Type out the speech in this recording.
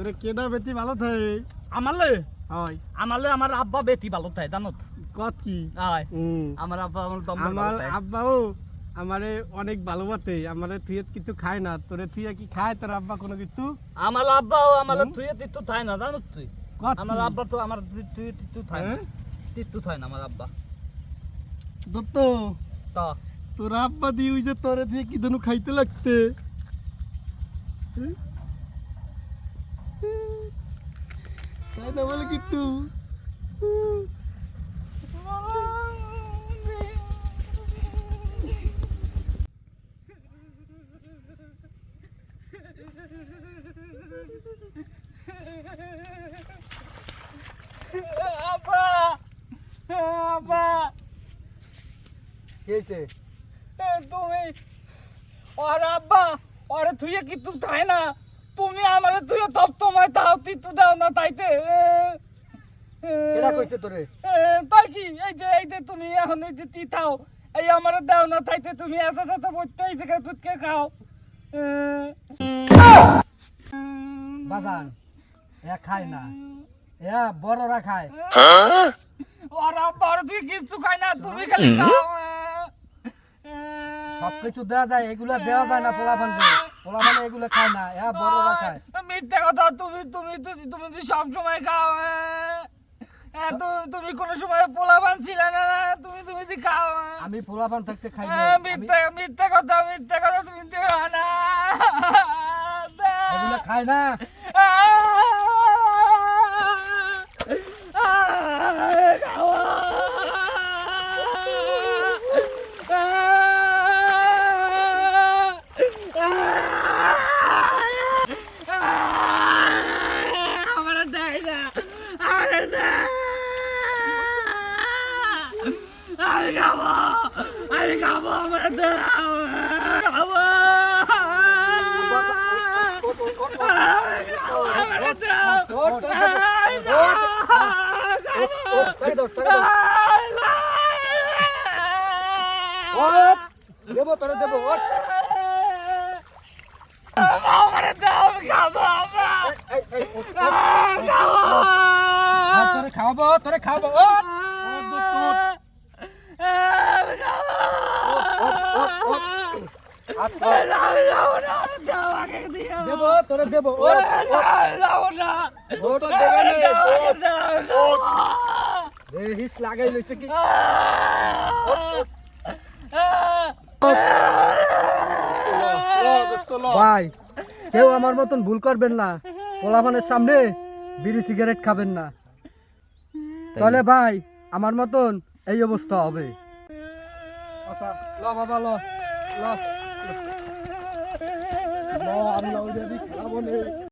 তোরে কেডা বেটি ভালো থাকে আমালে হয় আমালে আমার আব্বা বেটি ভালো থাকে জানো কত কি হয় আমার আব্বা আমার দম আমার আব্বাও আমারে অনেক ভালোবাসে আমারে তুই কিছু খায় না তোরে তুই কি খায় তোর আব্বা কোনো কিছু আমার আব্বাও আমার তুই তিতু থাই না জানো তুই কত আমার আব্বা তো আমার তুই তিতু থাই না তিতু থাই না আমার আব্বা দত্ত তো তোর আব্বা দি ওই যে তোরে তুই কি ধনু খাইতে লাগতে তাই না বলে কিন্তু আব্বা আব্বা কি হয়েছে তুমি আর আব্বা আরে তুই কি তুই তাই না তুমি আমারে তুই তপ তোমায় তাও তুই দাও না তাইতে কেডা কইছে তোরে তাই কি এই যে তুমি এখন এই যে তুই তাও এই আমারে দাও না তাইতে তুমি এত এত বলতে এই থেকে তুই খাও বাজান এ খায় না এ বড়রা খায় আর আব্বা তুই কিছু খাই না তুমি খালি খাও সবকিছু দেওয়া যায় এগুলা দেওয়া যায় না পোলাপান এগুলো খায় না এ বড়রা খায় মিথ্যে কথা তুমি তুমি তুমি তো সব সময় খাও তুমি কোনো সময় পোলাপান ছিলে না তুমি তুমি তো খাও আমি পোলাপান থাকতে খাই মিথ্যে কথা তুমি তো খাও না এগুলো খায় না আমি খাবো আমার দাও খাবো দেবো তোরে দেবো আমার দাও খাবো তোরে খাওয়াবো দেবো তোরে দেবো হিস লাগাই লইছে কি ভাই কেউ আমার মতন ভুল করবেন না পোলাপানের সামনে বিড়ি সিগারেট খাবেন না তাহলে ভাই আমার মতন এই অবস্থা হবে আচ্ছা ল বাবা ল ল আমি